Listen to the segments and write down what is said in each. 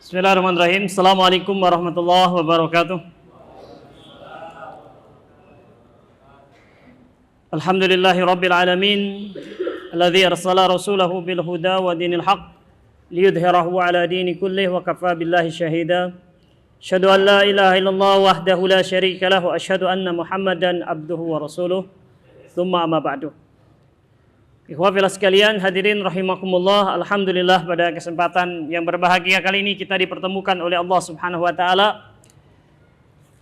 Bismillahirrahmanirrahim. Assalamualaikum warahmatullahi wabarakatuh. Alhamdulillahi rabbil alamin, alladzi arsala rasulahu bil huda wa dinil haq liyudhhirahu ala dini kullih wa kafa billahi syahida. Asyhadu an la ilaha illallah wahdahu la syarika lah wa asyhadu anna Muhammadan abduhu wa rasuluh. Tsumma amma ba'du. Ikhwafillah sekalian, hadirin rahimakumullah. Alhamdulillah, pada kesempatan yang berbahagia kali ini kita dipertemukan oleh Allah Subhanahu wa taala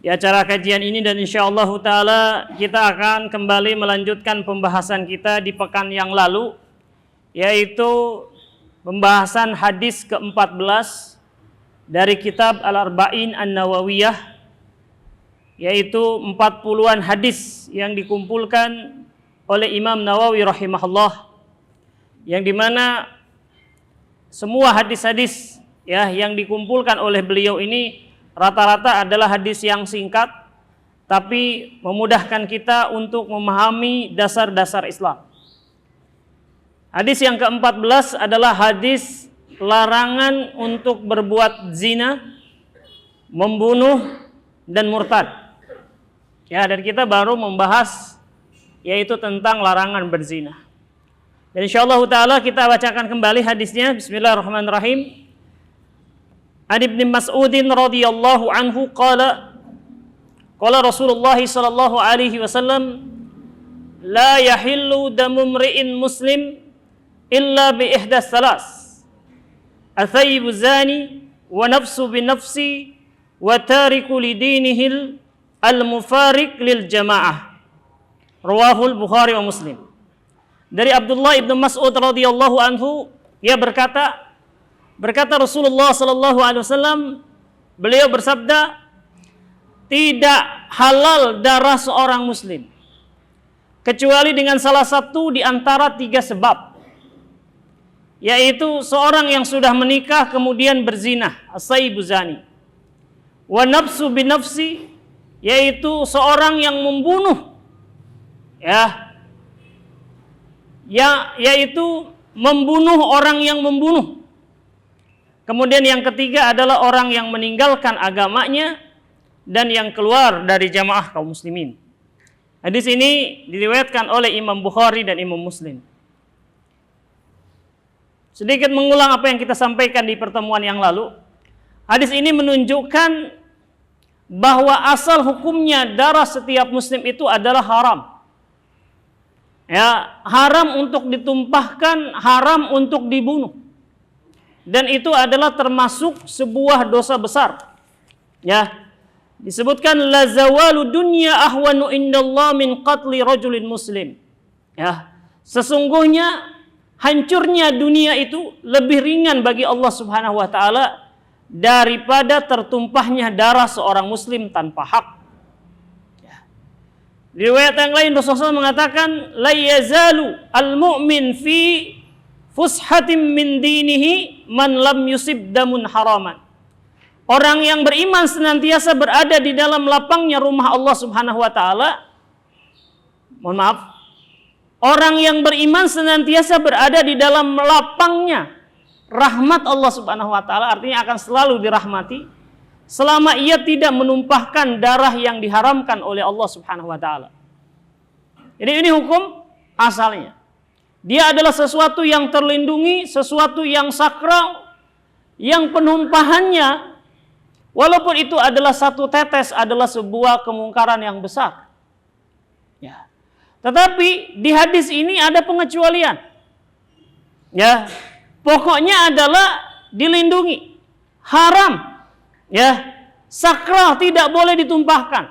di acara kajian ini, dan insyaallah taala kita akan kembali melanjutkan pembahasan kita di pekan yang lalu, yaitu pembahasan hadis ke-14 dari kitab Al-Arba'in An-Nawawiyah, yaitu 40-an hadis yang dikumpulkan oleh Imam Nawawi rahimahullah, yang dimana semua hadis-hadis yang dikumpulkan oleh beliau ini rata-rata adalah hadis yang singkat, tapi memudahkan kita untuk memahami dasar-dasar Islam. Hadis yang ke-14 adalah hadis larangan untuk berbuat zina, membunuh, dan murtad. Dan kita baru membahas yaitu tentang larangan berzina. Dan insyaallah taala kita bacakan kembali hadisnya. Bismillahirrahmanirrahim. An Ibnu Mas'udin radhiyallahu anhu qala Rasulullah sallallahu alaihi wasallam, la yahillu damu imri'in muslim illa bi ihdas salas, athayyibu zani wa nafsu bi nafsi wa tariku lidinihi al-mufariq lil jamaah. Rawahul Bukhari wa Muslim. Dari Abdullah ibnu Mas'ud radhiyallahu anhu, ia berkata Rasulullah sallallahu alaihi wasallam, beliau bersabda, tidak halal darah seorang muslim kecuali dengan salah satu di antara 3 sebab, yaitu seorang yang sudah menikah kemudian berzina, as-sayyibu zani, wa nafsu binafsi, yaitu seorang yang membunuh, yaitu membunuh orang yang membunuh. Kemudian yang ketiga adalah orang yang meninggalkan agamanya dan yang keluar dari jamaah kaum muslimin. Hadis ini diriwayatkan oleh Imam Bukhari dan Imam Muslim. Sedikit mengulang apa yang kita sampaikan di pertemuan yang lalu. Hadis ini menunjukkan bahwa asal hukumnya darah setiap muslim itu adalah haram. Haram untuk ditumpahkan, haram untuk dibunuh. Dan itu adalah termasuk sebuah dosa besar. Disebutkan la zawalu dunya ahwanu indallah min qatli rajulin muslim. Sesungguhnya hancurnya dunia itu lebih ringan bagi Allah Subhanahu wa taala daripada tertumpahnya darah seorang muslim tanpa hak. Di riwayat yang lain Rasulullah mengatakan, la yazalu al-mu'min fi fushatin min dinihi man lam yusib damun haraman. Orang yang beriman senantiasa berada di dalam lapangnya rumah Allah Subhanahu wa taala. Orang yang beriman senantiasa berada di dalam lapangnya rahmat Allah Subhanahu wa taala, artinya akan selalu dirahmati selama ia tidak menumpahkan darah yang diharamkan oleh Allah Subhanahu wa taala. Jadi ini hukum asalnya. Dia adalah sesuatu yang terlindungi, sesuatu yang sakral, yang penumpahannya walaupun itu adalah satu tetes adalah sebuah kemungkaran yang besar. Tetapi di hadis ini ada pengecualian. Pokoknya adalah dilindungi. Haram. Sakral, tidak boleh ditumpahkan.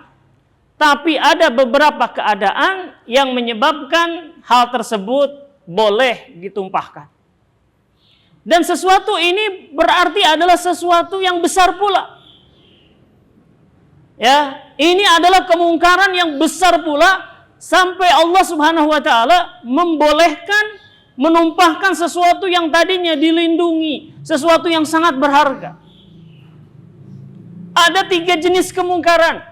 Tapi ada beberapa keadaan yang menyebabkan hal tersebut boleh ditumpahkan. Dan sesuatu ini berarti adalah sesuatu yang besar pula. Ini adalah kemungkaran yang besar pula sampai Allah Subhanahu wa taala membolehkan menumpahkan sesuatu yang tadinya dilindungi, sesuatu yang sangat berharga. Ada 3 jenis kemungkaran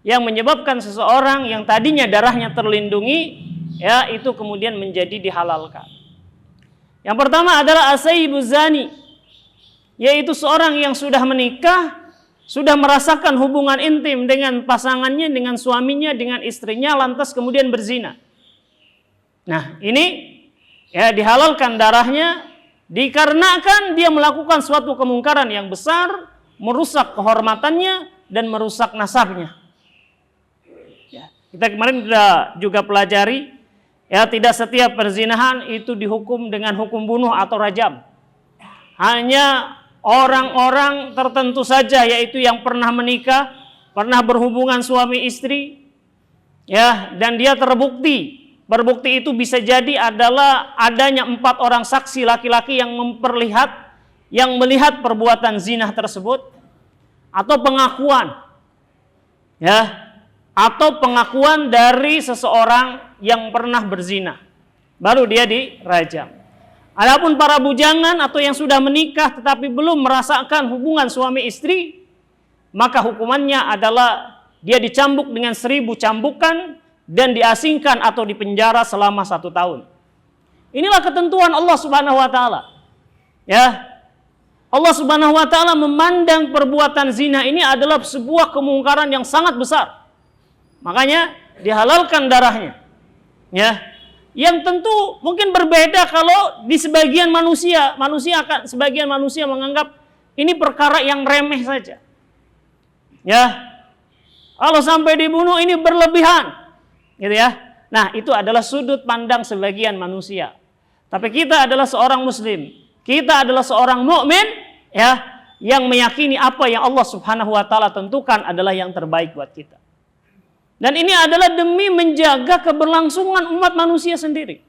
yang menyebabkan seseorang yang tadinya darahnya terlindungi, itu kemudian menjadi dihalalkan. Yang pertama adalah as-sayyibu zani, yaitu seorang yang sudah menikah, sudah merasakan hubungan intim dengan pasangannya, dengan suaminya, dengan istrinya, lantas kemudian berzina. Nah, ini ya dihalalkan darahnya dikarenakan dia melakukan suatu kemungkaran yang besar, merusak kehormatannya dan merusak nasabnya. Ya, kita kemarin sudah juga pelajari, ya, tidak setiap perzinahan itu dihukum dengan hukum bunuh atau rajam. Hanya orang-orang tertentu saja, yaitu yang pernah menikah, pernah berhubungan suami istri, ya, dan dia terbukti. Berbukti itu bisa jadi adalah adanya 4 orang saksi laki-laki yang melihat perbuatan zina tersebut, atau pengakuan, ya, atau pengakuan dari seseorang yang pernah berzina, baru dia dirajam. Adapun para bujangan atau yang sudah menikah tetapi belum merasakan hubungan suami istri, maka hukumannya adalah dia dicambuk dengan 1000 cambukan dan diasingkan atau dipenjara selama 1 tahun. Inilah ketentuan Allah Subhanahu wa taala. Ya. Allah Subhanahu wa taala memandang perbuatan zina ini adalah sebuah kemungkaran yang sangat besar. Makanya dihalalkan darahnya. Ya. Yang tentu mungkin berbeda kalau di sebagian manusia sebagian manusia menganggap ini perkara yang remeh saja. Ya. Kalau sampai dibunuh ini berlebihan. Gitu ya. Nah, itu adalah sudut pandang sebagian manusia. Tapi kita adalah seorang muslim. Kita adalah seorang mukmin, ya, yang meyakini apa yang Allah Subhanahu wa taala tentukan adalah yang terbaik buat kita. Dan ini adalah demi menjaga keberlangsungan umat manusia sendiri.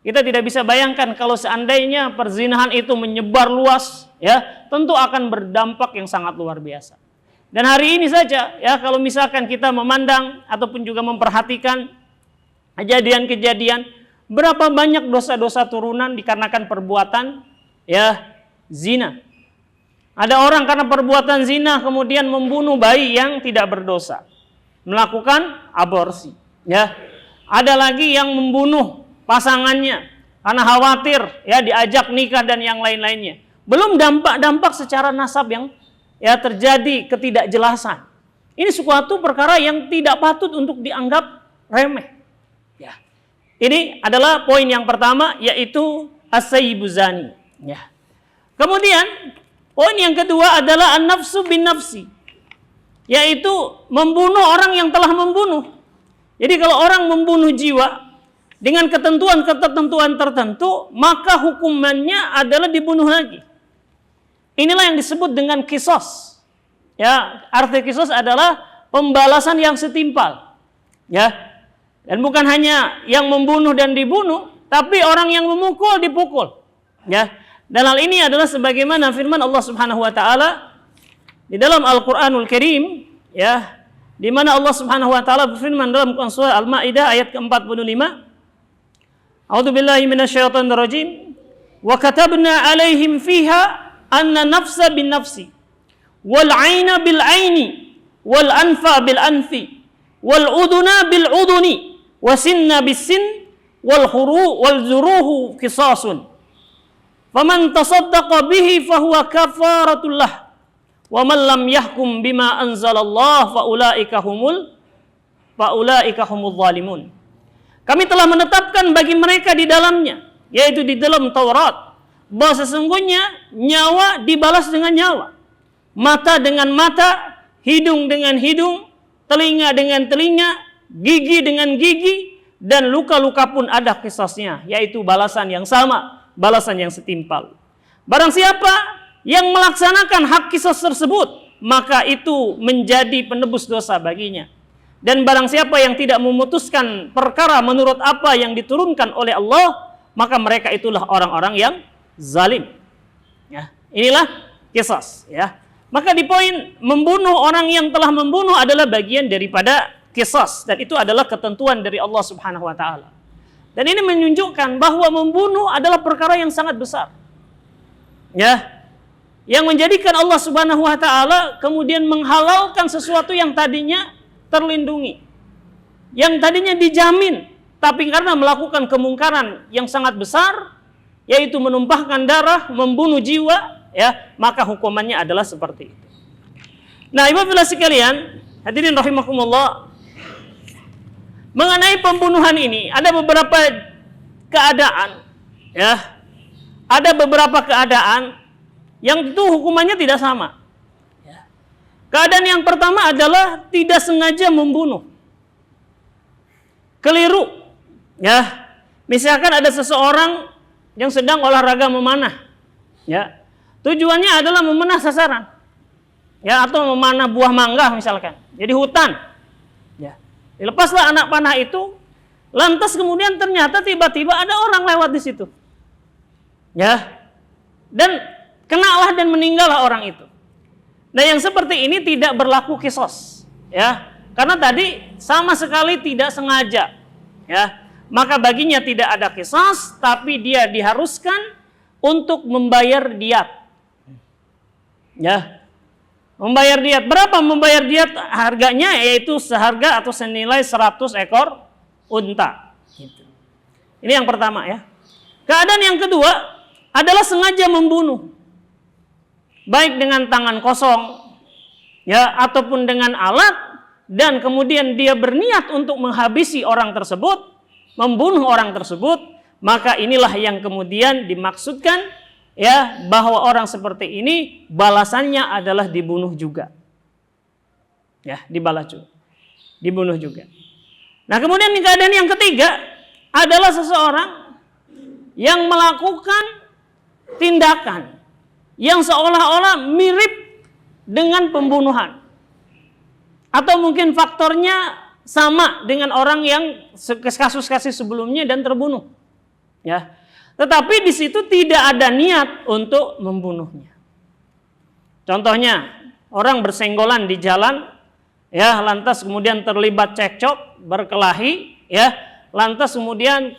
Kita tidak bisa bayangkan kalau seandainya perzinahan itu menyebar luas, ya, tentu akan berdampak yang sangat luar biasa. Dan hari ini saja, ya, kalau misalkan kita memandang ataupun juga memperhatikan kejadian-kejadian, berapa banyak dosa-dosa turunan dikarenakan perbuatan, ya, zina. Ada orang karena perbuatan zina kemudian membunuh bayi yang tidak berdosa, melakukan aborsi, ya. Ada lagi yang membunuh pasangannya karena khawatir, ya, diajak nikah dan yang lain-lainnya. Belum dampak-dampak secara nasab yang, ya, terjadi ketidakjelasan. Ini suatu perkara yang tidak patut untuk dianggap remeh. Ya. Ini adalah poin yang pertama, yaitu as-sayyibu zani. Ya. Kemudian poin yang kedua adalah an-nafsu bin nafsi, yaitu membunuh orang yang telah membunuh. Jadi kalau orang membunuh jiwa dengan ketentuan-ketentuan tertentu, maka hukumannya adalah dibunuh lagi. Inilah yang disebut dengan qisas. Ya, arti qisas adalah pembalasan yang setimpal. Ya. Dan bukan hanya yang membunuh dan dibunuh, tapi orang yang memukul dipukul. Ya. Dan hal ini adalah sebagaimana firman Allah Subhanahu wa taala di dalam Al-Qur'anul Karim, ya, di mana Allah Subhanahu wa taala berfirman dalam surah Al-Maidah ayat ke-45, A'udzubillahi minasyaitonir rajim. Wa katabna 'alaihim fiha anna nafsa bin nafsi wal 'aina bil 'aini wal anfa bil anfi wal uduna bil uduni wasinna bis sin wal zuruhu qisasun faman tasaddaqa bihi fahuwa kafaratul lah wa man lam yahkum bima anzalallah faulaika humul zalimun. Kami telah menetapkan bagi mereka di dalamnya, yaitu di dalam Taurat, bahwa sesungguhnya nyawa dibalas dengan nyawa, mata dengan mata, hidung dengan hidung, telinga dengan telinga, gigi dengan gigi, dan luka-luka pun ada qisasnya, yaitu balasan yang sama, balasan yang setimpal. Barang siapa yang melaksanakan hak qisas tersebut, maka itu menjadi penebus dosa baginya. Dan barang siapa yang tidak memutuskan perkara menurut apa yang diturunkan oleh Allah, maka mereka itulah orang-orang yang zalim. Ya, inilah qisas, ya. Maka di poin membunuh orang yang telah membunuh adalah bagian daripada qisas, dan itu adalah ketentuan dari Allah Subhanahu wa taala. Dan ini menunjukkan bahwa membunuh adalah perkara yang sangat besar. Ya. Yang menjadikan Allah Subhanahu wa taala kemudian menghalalkan sesuatu yang tadinya terlindungi, yang tadinya dijamin, tapi karena melakukan kemungkaran yang sangat besar, yaitu menumpahkan darah, membunuh jiwa, ya, maka hukumannya adalah seperti itu. Nah, ibu fillah sekalian, hadirin rahimakumullah, mengenai pembunuhan ini ada beberapa keadaan, ya, ada beberapa keadaan yang itu hukumannya tidak sama. Keadaan yang pertama adalah tidak sengaja membunuh, keliru, ya. Misalkan ada seseorang yang sedang olahraga memanah, ya, tujuannya adalah memanah sasaran, ya, atau memanah buah mangga misalkan, jadi hutan, ya. Dilepaslah anak panah itu, lantas kemudian ternyata tiba-tiba ada orang lewat di situ, ya, dan kenalah dan meninggallah orang itu. Nah, yang seperti ini tidak berlaku kisos, ya, karena tadi sama sekali tidak sengaja, ya. Maka baginya tidak ada kisos, tapi dia diharuskan untuk membayar diat, ya, membayar diat. Berapa membayar diat? Harganya yaitu seharga atau senilai 100 ekor unta. Ini yang pertama, ya. Keadaan yang kedua adalah sengaja membunuh, baik dengan tangan kosong, ya, ataupun dengan alat, dan kemudian dia berniat untuk menghabisi orang tersebut, membunuh orang tersebut, maka inilah yang kemudian dimaksudkan, ya, bahwa orang seperti ini balasannya adalah dibunuh juga, ya, dibunuh juga. Nah, kemudian keadaan yang ketiga adalah seseorang yang melakukan tindakan yang seolah-olah mirip dengan pembunuhan, atau mungkin faktornya sama dengan orang yang kasus-kasus sebelumnya dan terbunuh, ya. Tetapi di situ tidak ada niat untuk membunuhnya. Contohnya, orang bersenggolan di jalan, ya, lantas kemudian terlibat cekcok, berkelahi, ya, lantas kemudian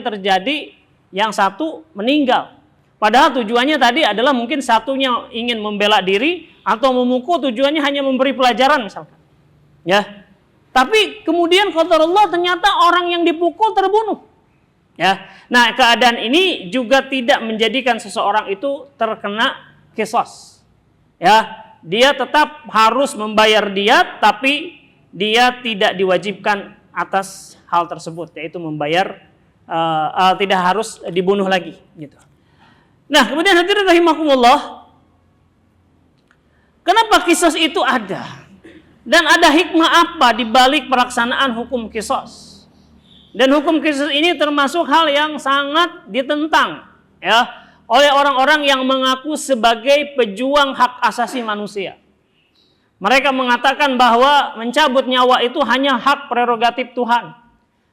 terjadi yang satu meninggal. Padahal tujuannya tadi adalah mungkin satunya ingin membela diri atau memukul, tujuannya hanya memberi pelajaran misalkan, ya. Tapi kemudian qadarullah ternyata orang yang dipukul terbunuh, ya. Nah, keadaan ini juga tidak menjadikan seseorang itu terkena kisos, ya. Dia tetap harus membayar diat, tapi dia tidak diwajibkan atas hal tersebut, yaitu membayar, tidak harus dibunuh lagi, gitu. Nah, kemudian hadirin rahimakumullah, kenapa kisos itu ada? Dan ada hikmah apa di balik pelaksanaan hukum kisos? Dan hukum kisos ini termasuk hal yang sangat ditentang, ya, oleh orang-orang yang mengaku sebagai pejuang hak asasi manusia. Mereka mengatakan bahwa mencabut nyawa itu hanya hak prerogatif Tuhan,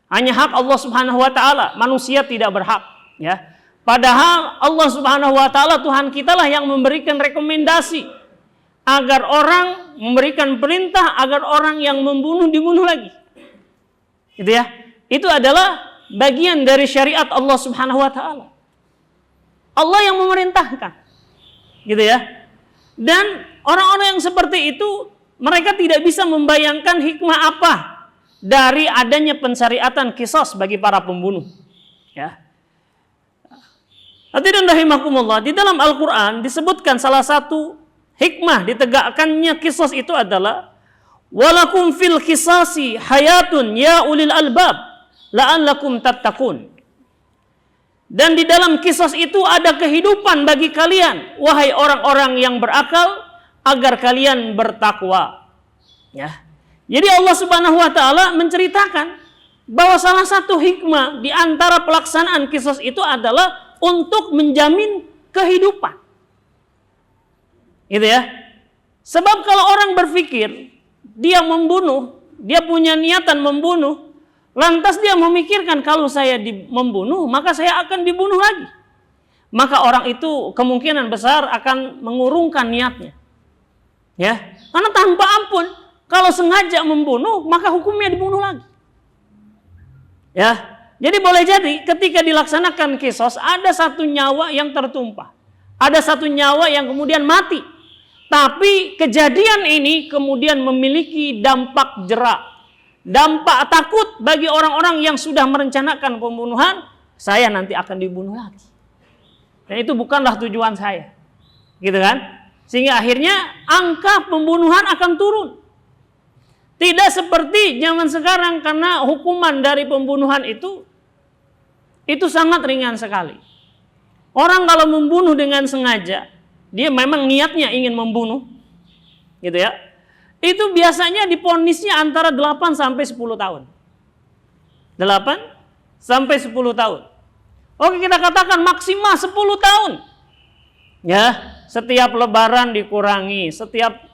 hanya hak Allah Subhanahu wa taala, manusia tidak berhak, ya. Padahal Allah Subhanahu wa taala, Tuhan kita lah yang memberikan rekomendasi agar orang, memberikan perintah agar orang yang membunuh dibunuh lagi, gitu, ya. Itu adalah bagian dari syariat Allah Subhanahu wa taala. Allah yang memerintahkan, gitu, ya. Dan orang-orang yang seperti itu, mereka tidak bisa membayangkan hikmah apa dari adanya pensyariatan kisos bagi para pembunuh, ya. Hadirin rahimakumullah, di dalam Al-Qur'an disebutkan salah satu hikmah ditegakkannya kisos itu adalah walakum fil qisasi hayatun ya ulil albab la'allakum tattaqun. Dan di dalam kisos itu ada kehidupan bagi kalian, wahai orang-orang yang berakal, agar kalian bertakwa, ya. Jadi Allah Subhanahu wa taala menceritakan bahwa salah satu hikmah di antara pelaksanaan kisos itu adalah untuk menjamin kehidupan, gitu, ya. Sebab kalau orang berpikir dia membunuh, dia punya niatan membunuh, lantas dia memikirkan kalau saya membunuh maka saya akan dibunuh lagi, maka orang itu kemungkinan besar akan mengurungkan niatnya, ya. Karena tanpa ampun, kalau sengaja membunuh maka hukumnya dibunuh lagi, ya. Jadi boleh jadi ketika dilaksanakan kisos ada satu nyawa yang tertumpah, ada satu nyawa yang kemudian mati. Tapi kejadian ini kemudian memiliki dampak jera, dampak takut bagi orang-orang yang sudah merencanakan pembunuhan. Saya nanti akan dibunuh lagi, dan itu bukanlah tujuan saya, gitu kan? Sehingga akhirnya angka pembunuhan akan turun. Tidak seperti zaman sekarang, karena hukuman dari pembunuhan itu sangat ringan sekali. Orang kalau membunuh dengan sengaja, dia memang niatnya ingin membunuh, gitu ya. Itu biasanya divonisnya antara 8 sampai 10 tahun. 8 sampai 10 tahun. Oke, kita katakan maksimal 10 tahun. Ya, setiap lebaran dikurangi, setiap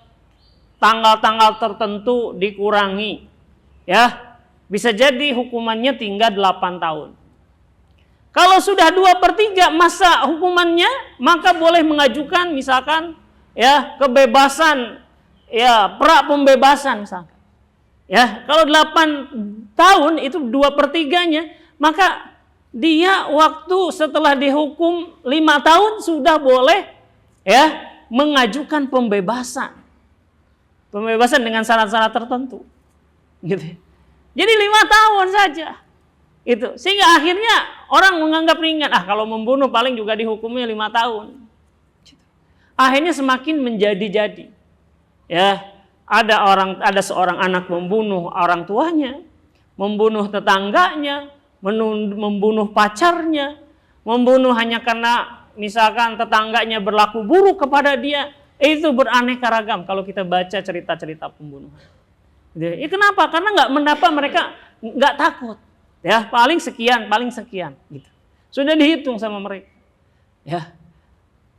tanggal-tanggal tertentu dikurangi. Ya, bisa jadi hukumannya tinggal 8 tahun. Kalau sudah 2/3 masa hukumannya, maka boleh mengajukan misalkan ya kebebasan, ya pembebasan misalkan. Ya, kalau 8 tahun itu 2/3-nya, maka dia waktu setelah dihukum 5 tahun sudah boleh ya mengajukan pembebasan. Pembebasan dengan syarat-syarat tertentu. Gitu. Jadi 5 tahun saja. Itu. Sehingga akhirnya orang menganggap ringan. Kalau membunuh paling juga dihukumnya 5 tahun. Akhirnya semakin menjadi-jadi. Ya, ada seorang anak membunuh orang tuanya, membunuh tetangganya, membunuh pacarnya, membunuh hanya karena misalkan tetangganya berlaku buruk kepada dia. Itu beraneka ragam kalau kita baca cerita-cerita pembunuhan. Kenapa? Karena nggak mendapat, mereka nggak takut. Ya, paling sekian gitu. Sudah dihitung sama mereka. Ya.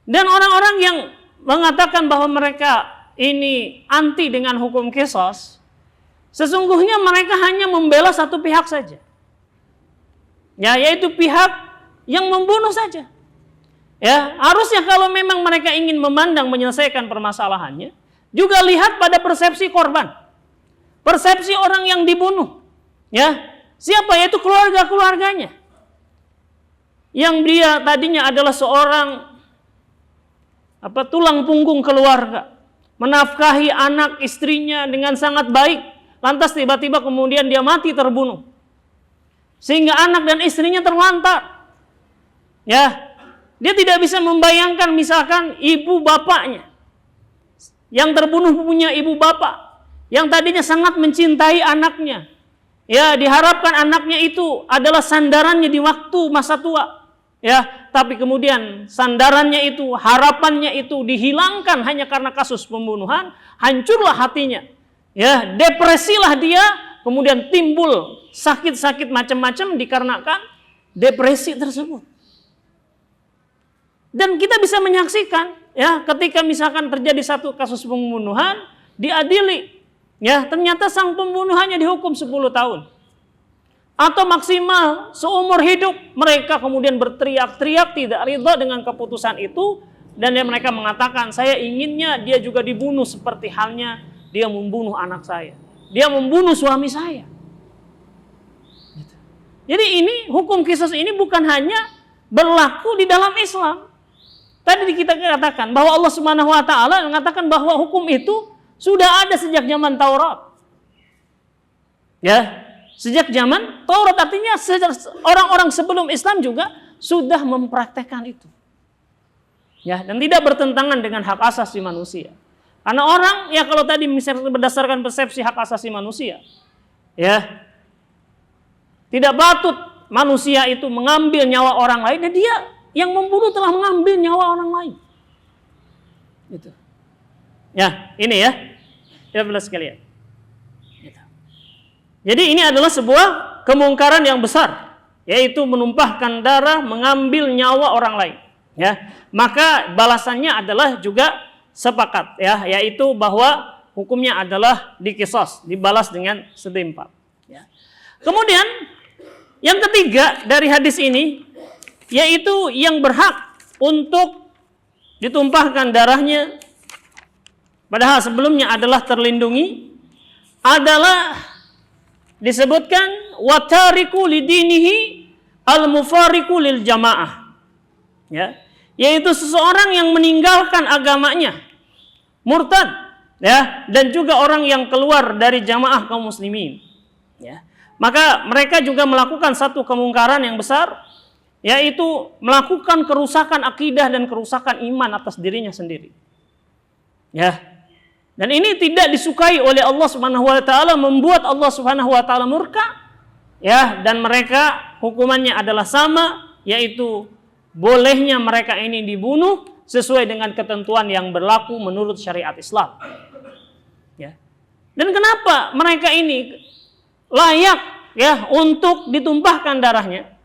Dan orang-orang yang mengatakan bahwa mereka ini anti dengan hukum qisas, sesungguhnya mereka hanya membela satu pihak saja. Ya, yaitu pihak yang membunuh saja. Ya, harusnya kalau memang mereka ingin memandang menyelesaikan permasalahannya, juga lihat pada persepsi korban. Persepsi orang yang dibunuh. Ya. Siapa? Yaitu keluarga-keluarganya. Yang dia tadinya adalah seorang tulang punggung keluarga, menafkahi anak istrinya dengan sangat baik, lantas tiba-tiba kemudian dia mati terbunuh. Sehingga anak dan istrinya terlantar. Ya. Dia tidak bisa membayangkan misalkan ibu bapaknya yang terbunuh punya ibu bapak yang tadinya sangat mencintai anaknya. Ya, diharapkan anaknya itu adalah sandarannya di waktu masa tua. Ya, tapi kemudian sandarannya itu, harapannya itu dihilangkan hanya karena kasus pembunuhan, hancurlah hatinya. Ya, depresilah dia, kemudian timbul sakit-sakit macam-macam dikarenakan depresi tersebut. Dan kita bisa menyaksikan ya, ketika misalkan terjadi satu kasus pembunuhan, diadili. Ya, ternyata sang pembunuh hanya dihukum 10 tahun. Atau maksimal seumur hidup. Mereka kemudian berteriak-teriak tidak ridha dengan keputusan itu. Dan mereka mengatakan, saya inginnya dia juga dibunuh seperti halnya dia membunuh anak saya. Dia membunuh suami saya. Jadi ini, hukum qisas ini bukan hanya berlaku di dalam Islam. Tadi kita katakan bahwa Allah Subhanahu wa taala mengatakan bahwa hukum itu sudah ada sejak zaman Taurat. Ya, sejak zaman Taurat, artinya orang-orang sebelum Islam juga sudah mempraktekkan itu. Ya, dan tidak bertentangan dengan hak asasi manusia. Karena orang ya kalau tadi misalnya berdasarkan persepsi hak asasi manusia, ya, tidak patut manusia itu mengambil nyawa orang lain, dan dia yang membunuh telah mengambil nyawa orang lain. Gitu. Ya, ini ya. Ya, belas sekalian. Gitu. Jadi ini adalah sebuah kemungkaran yang besar, yaitu menumpahkan darah, mengambil nyawa orang lain. Ya, maka balasannya adalah juga sepakat, ya, yaitu bahwa hukumnya adalah diqisas, dibalas dengan setimpal. Ya. Kemudian yang ketiga dari hadis ini, yaitu yang berhak untuk ditumpahkan darahnya, padahal sebelumnya adalah terlindungi, adalah disebutkan watariku lidinihi al-mufariku lil jamaah. Ya, yaitu seseorang yang meninggalkan agamanya, murtad, ya, dan juga orang yang keluar dari jamaah kaum muslimin. Ya. Maka mereka juga melakukan satu kemungkaran yang besar, yaitu melakukan kerusakan akidah dan kerusakan iman atas dirinya sendiri. Ya. Dan ini tidak disukai oleh Allah Subhanahu wa taala, membuat Allah Subhanahu wa taala murka. Ya, dan mereka hukumannya adalah sama, yaitu bolehnya mereka ini dibunuh sesuai dengan ketentuan yang berlaku menurut syariat Islam. Ya. Dan kenapa mereka ini layak ya untuk ditumpahkan darahnya?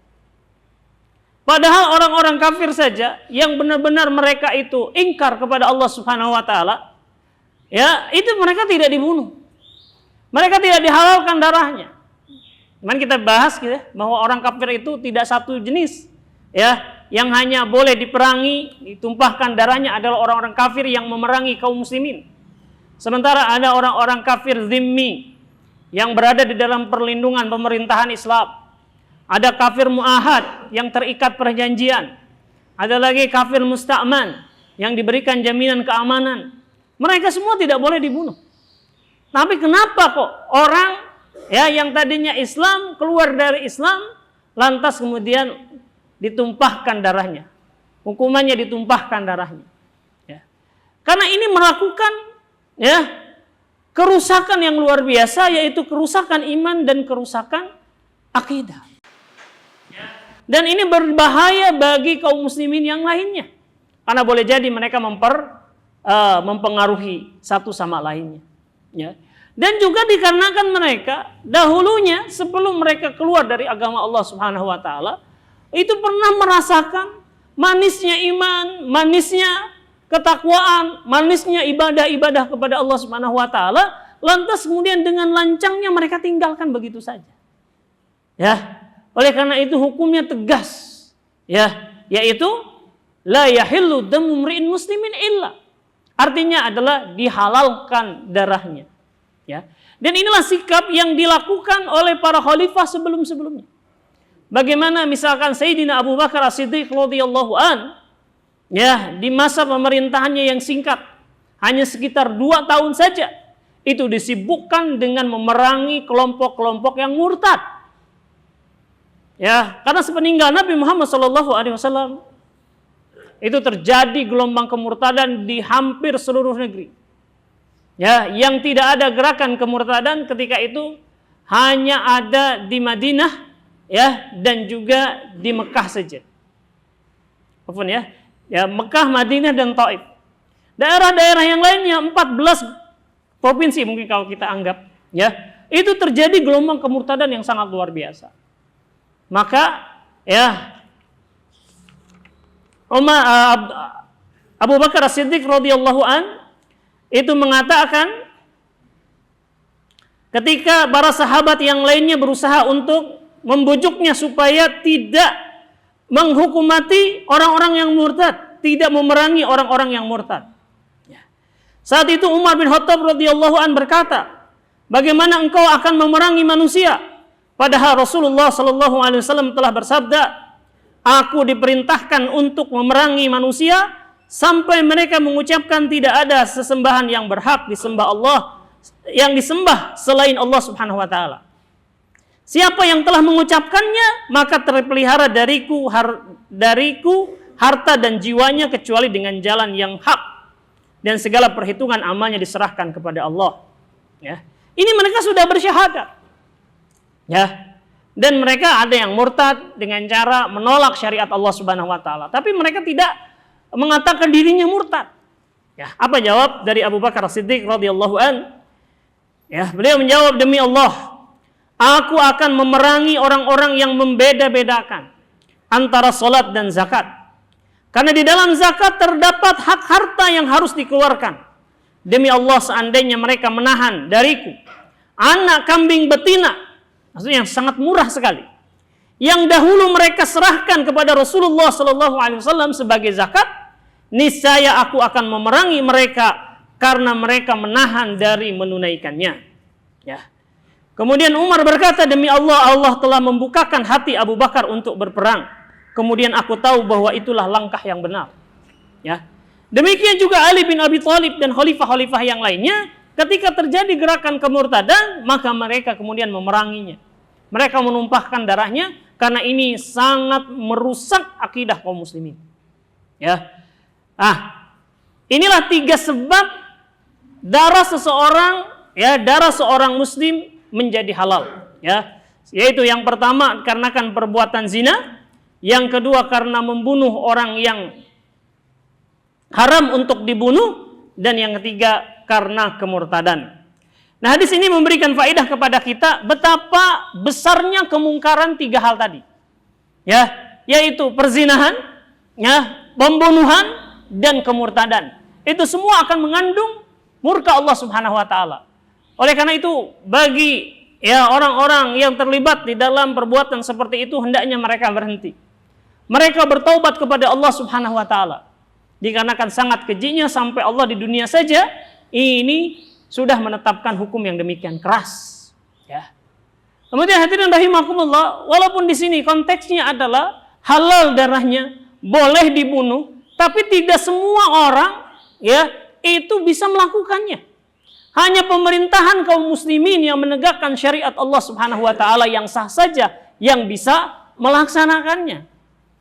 Padahal orang-orang kafir saja yang benar-benar mereka itu ingkar kepada Allah Subhanahu wa taala, ya, itu mereka tidak dibunuh. Mereka tidak dihalalkan darahnya. Cuman kita bahas gitu, bahwa orang kafir itu tidak satu jenis, ya. Yang hanya boleh diperangi, ditumpahkan darahnya adalah orang-orang kafir yang memerangi kaum muslimin. Sementara ada orang-orang kafir zimmi yang berada di dalam perlindungan pemerintahan Islam. Ada kafir mu'ahad yang terikat perjanjian. Ada lagi kafir musta'man yang diberikan jaminan keamanan. Mereka semua tidak boleh dibunuh. Tapi kenapa kok orang ya yang tadinya Islam keluar dari Islam lantas kemudian ditumpahkan darahnya? Hukumannya ditumpahkan darahnya. Ya. Karena ini melakukan ya kerusakan yang luar biasa, yaitu kerusakan iman dan kerusakan akidah. Dan ini berbahaya bagi kaum muslimin yang lainnya, karena boleh jadi mereka mempengaruhi satu sama lainnya. Ya. Dan juga dikarenakan mereka dahulunya sebelum mereka keluar dari agama Allah Subhanahu wa taala itu pernah merasakan manisnya iman, manisnya ketakwaan, manisnya ibadah-ibadah kepada Allah Subhanahu wa taala, lantas kemudian dengan lancangnya mereka tinggalkan begitu saja. Ya. Oleh karena itu hukumnya tegas. Ya, yaitu la yahillu damu mri'in muslimin illa. Artinya adalah dihalalkan darahnya. Ya. Dan inilah sikap yang dilakukan oleh para khalifah sebelum-sebelumnya. Bagaimana misalkan Sayyidina Abu Bakar As-Siddiq radhiyallahu an, ya, di masa pemerintahannya yang singkat, hanya sekitar 2 tahun saja, itu disibukkan dengan memerangi kelompok-kelompok yang murtad. Ya, karena sepeninggal Nabi Muhammad SAW itu terjadi gelombang kemurtadan di hampir seluruh negeri. Ya, yang tidak ada gerakan kemurtadan ketika itu hanya ada di Madinah, ya, dan juga di Mekah saja. Apapun ya, ya Mekah, Madinah dan Taif. Daerah-daerah yang lainnya 14 provinsi mungkin kalau kita anggap, ya, itu terjadi gelombang kemurtadan yang sangat luar biasa. Maka ya Abu Bakar As-Siddiq radhiyallahu an itu mengatakan ketika para sahabat yang lainnya berusaha untuk membujuknya supaya tidak menghukum mati orang-orang yang murtad, tidak memerangi orang-orang yang murtad. Saat itu Umar bin Khattab radhiyallahu an berkata, "Bagaimana engkau akan memerangi manusia? Padahal Rasulullah sallallahu alaihi wasallam telah bersabda, aku diperintahkan untuk memerangi manusia sampai mereka mengucapkan tidak ada sesembahan yang berhak disembah Allah, yang disembah selain Allah Subhanahu wa taala. Siapa yang telah mengucapkannya, maka terpelihara dariku harta dan jiwanya kecuali dengan jalan yang hak, dan segala perhitungan amalnya diserahkan kepada Allah." Ya. Ini mereka sudah bersyahadat. Ya, dan mereka ada yang murtad dengan cara menolak syariat Allah Subhanahu wa taala, tapi mereka tidak mengatakan dirinya murtad. Ya, apa jawab dari Abu Bakar As-Siddiq radhiyallahu an? Ya, beliau menjawab, "Demi Allah, aku akan memerangi orang-orang yang membeda-bedakan antara salat dan zakat. Karena di dalam zakat terdapat hak harta yang harus dikeluarkan. Demi Allah, seandainya mereka menahan dariku anak kambing betina," maksudnya yang sangat murah sekali, yang dahulu mereka serahkan kepada Rasulullah SAW sebagai zakat, niscaya aku akan memerangi mereka karena mereka menahan dari menunaikannya. Ya. Kemudian Umar berkata, "Demi Allah, Allah telah membukakan hati Abu Bakar untuk berperang. Kemudian aku tahu bahwa itulah langkah yang benar." Ya. Demikian juga Ali bin Abi Thalib dan khalifah-khalifah yang lainnya. Ketika terjadi gerakan kemurtadan, maka mereka kemudian memeranginya. Mereka menumpahkan darahnya karena ini sangat merusak akidah kaum muslimin. Ya. Inilah 3 sebab darah seorang muslim menjadi halal, ya. Yaitu yang pertama karena perbuatan zina, yang kedua karena membunuh orang yang haram untuk dibunuh, dan yang ketiga karena kemurtadan. Nah, hadis ini memberikan faedah kepada kita betapa besarnya kemungkaran 3 hal tadi. Ya, yaitu perzinahan, ya, pembunuhan, dan kemurtadan. Itu semua akan mengandung murka Allah Subhanahu wa taala. Oleh karena itu, bagi orang-orang yang terlibat di dalam perbuatan seperti itu, hendaknya mereka berhenti. Mereka bertaubat kepada Allah Subhanahu wa taala. Dikarenakan sangat kejinya sampai Allah di dunia saja ini sudah menetapkan hukum yang demikian keras, ya. Kemudian hadirin rahimakumullah, walaupun di sini konteksnya adalah halal darahnya, boleh dibunuh, tapi tidak semua orang, ya, itu bisa melakukannya. Hanya pemerintahan kaum muslimin yang menegakkan syariat Allah Subhanahu wa taala yang sah saja yang bisa melaksanakannya.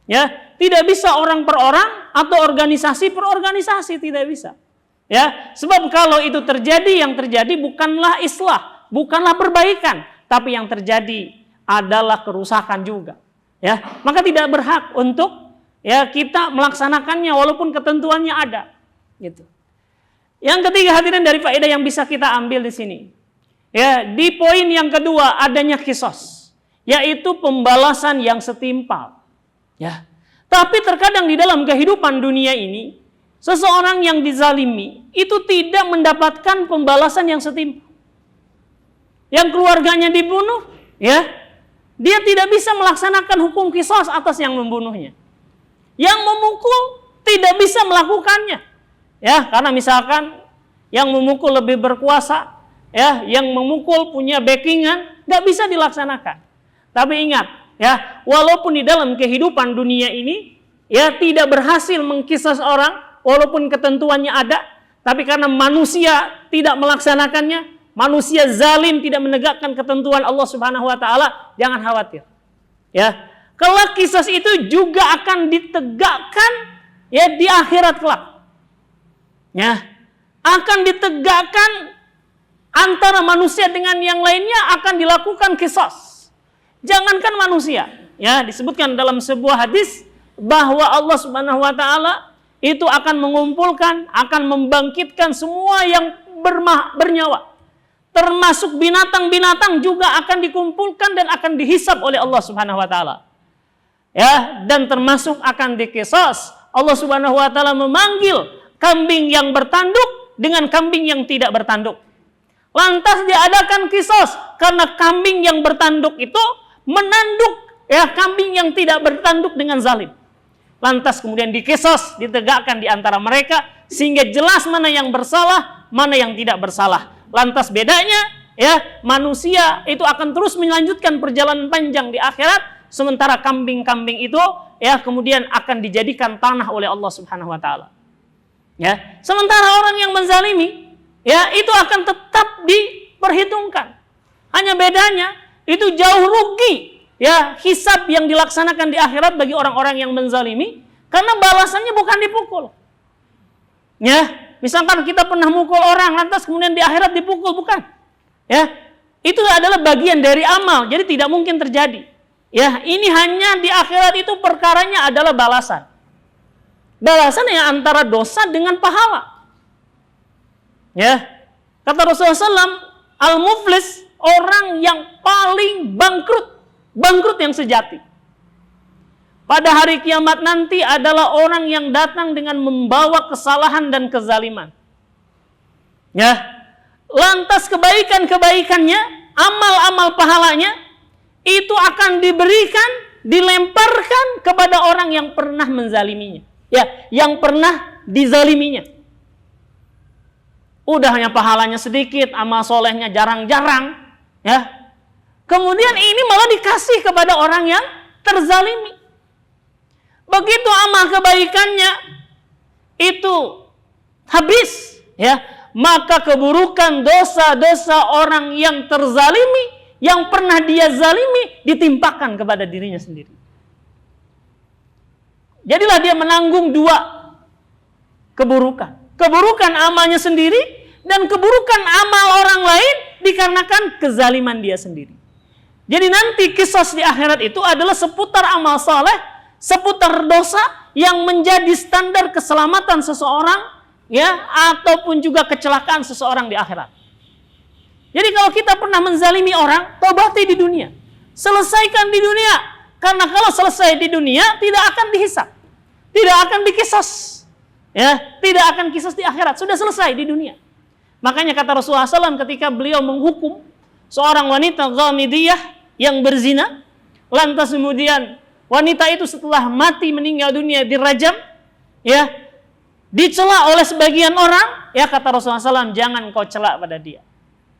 Ya, tidak bisa orang per orang atau organisasi per organisasi, tidak bisa. Ya, sebab kalau itu terjadi, yang terjadi bukanlah islah, bukanlah perbaikan, tapi yang terjadi adalah kerusakan juga. Ya, maka tidak berhak untuk, ya, kita melaksanakannya walaupun ketentuannya ada, gitu. Yang ketiga, hadirin, dari faedah yang bisa kita ambil di sini, ya, di poin yang kedua adanya qisas, yaitu pembalasan yang setimpal. Ya, tapi terkadang di dalam kehidupan dunia ini, seseorang yang dizalimi itu tidak mendapatkan pembalasan yang setimpal. Yang keluarganya dibunuh, ya, dia tidak bisa melaksanakan hukum qisas atas yang membunuhnya. Yang memukul tidak bisa melakukannya. Ya, karena misalkan yang memukul lebih berkuasa, ya, yang memukul punya backingan, nggak bisa dilaksanakan. Tapi ingat, ya, walaupun di dalam kehidupan dunia ini, ya, tidak berhasil mengkisas orang, walaupun ketentuannya ada, tapi karena manusia tidak melaksanakannya, manusia zalim tidak menegakkan ketentuan Allah Subhanahu wa taala, jangan khawatir. Ya, kelak qisas itu juga akan ditegakkan, ya, di akhirat kelak. Ya, akan ditegakkan antara manusia dengan yang lainnya, akan dilakukan qisas. Jangankan manusia, ya, disebutkan dalam sebuah hadis bahwa Allah Subhanahu wa taala itu akan mengumpulkan, akan membangkitkan semua yang bernyawa. Termasuk binatang-binatang juga akan dikumpulkan dan akan dihisab oleh Allah Subhanahu wa taala. Ya, dan termasuk akan diqisas. Allah Subhanahu wa taala memanggil kambing yang bertanduk dengan kambing yang tidak bertanduk. Lantas diadakan qisas karena kambing yang bertanduk itu menanduk, ya, kambing yang tidak bertanduk dengan zalim. Lantas kemudian diqisas, ditegakkan di antara mereka sehingga jelas mana yang bersalah, mana yang tidak bersalah. Lantas bedanya, ya, manusia itu akan terus melanjutkan perjalanan panjang di akhirat, sementara kambing-kambing itu, ya, kemudian akan dijadikan tanah oleh Allah Subhanahu wa taala. Ya, sementara orang yang menzalimi, ya, itu akan tetap diperhitungkan. Hanya bedanya itu jauh rugi, ya, hisab yang dilaksanakan di akhirat bagi orang-orang yang menzalimi, karena balasannya bukan dipukul. Ya, misalkan kita pernah mukul orang, lantas kemudian di akhirat dipukul, bukan. Ya, itu adalah bagian dari amal, jadi tidak mungkin terjadi. Ya, ini hanya di akhirat itu perkaranya adalah balasan. Balasan yang antara dosa dengan pahala. Ya, kata Rasulullah SAW, al-muflis, orang yang paling bangkrut yang sejati. Pada hari kiamat nanti adalah orang yang datang dengan membawa kesalahan dan kezaliman. Ya, lantas kebaikan-kebaikannya, amal-amal pahalanya, itu akan diberikan, dilemparkan kepada orang yang pernah menzaliminya. Ya, yang pernah dizaliminya. Udah hanya pahalanya sedikit, amal solehnya jarang-jarang, ya. Kemudian ini malah dikasih kepada orang yang terzalimi. Begitu amal kebaikannya itu habis, ya, maka keburukan dosa-dosa orang yang terzalimi yang pernah dia zalimi ditimpakan kepada dirinya sendiri. Jadilah dia menanggung dua keburukan. Keburukan amalnya sendiri dan keburukan amal orang lain dikarenakan kezaliman dia sendiri. Jadi nanti qisas di akhirat itu adalah seputar amal saleh, seputar dosa yang menjadi standar keselamatan seseorang, ya, ataupun juga kecelakaan seseorang di akhirat. Jadi kalau kita pernah menzalimi orang, tobati di dunia. Selesaikan di dunia. Karena kalau selesai di dunia, tidak akan dihisab. Tidak akan dikisas. Ya, tidak akan kisas di akhirat. Sudah selesai di dunia. Makanya kata Rasulullah SAW ketika beliau menghukum seorang wanita ghamidiyah yang berzina, lantas kemudian wanita itu setelah mati meninggal dunia dirajam, ya, dicela oleh sebagian orang, ya kata Rasulullah SAW, jangan kau celak pada dia.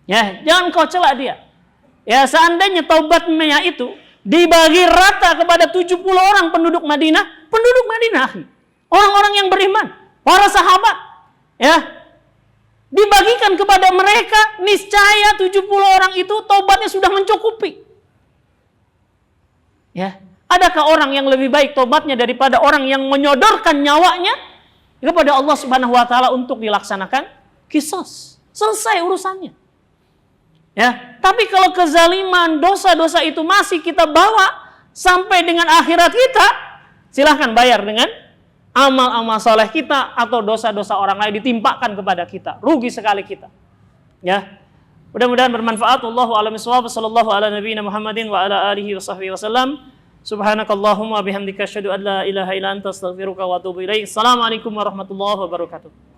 Ya, jangan kau celak dia. Ya, seandainya taubatnya itu dibagi rata kepada 70 orang penduduk Madinah, orang-orang yang beriman, para sahabat, ya, dibagikan kepada mereka, niscaya 70 orang itu taubatnya sudah mencukupi. Ya, adakah orang yang lebih baik taubatnya daripada orang yang menyodorkan nyawanya kepada Allah Subhanahu wa taala untuk dilaksanakan qisas? Selesai urusannya. Ya, tapi kalau kezaliman, dosa-dosa itu masih kita bawa sampai dengan akhirat kita, silahkan bayar dengan amal-amal saleh kita atau dosa-dosa orang lain ditimpakan kepada kita. Rugi sekali kita. Ya. Mudah-mudahan bermanfaat. Wallahu a'lam bishawab. Sallallahu ala nabiyina Muhammadin wa ala alihi wa sahbihi wasallam. Subhanakallahumma bihamdika asyhadu an la ilaha illa anta astaghfiruka wa atubu ilaik. Assalamualaikum warahmatullahi wabarakatuh.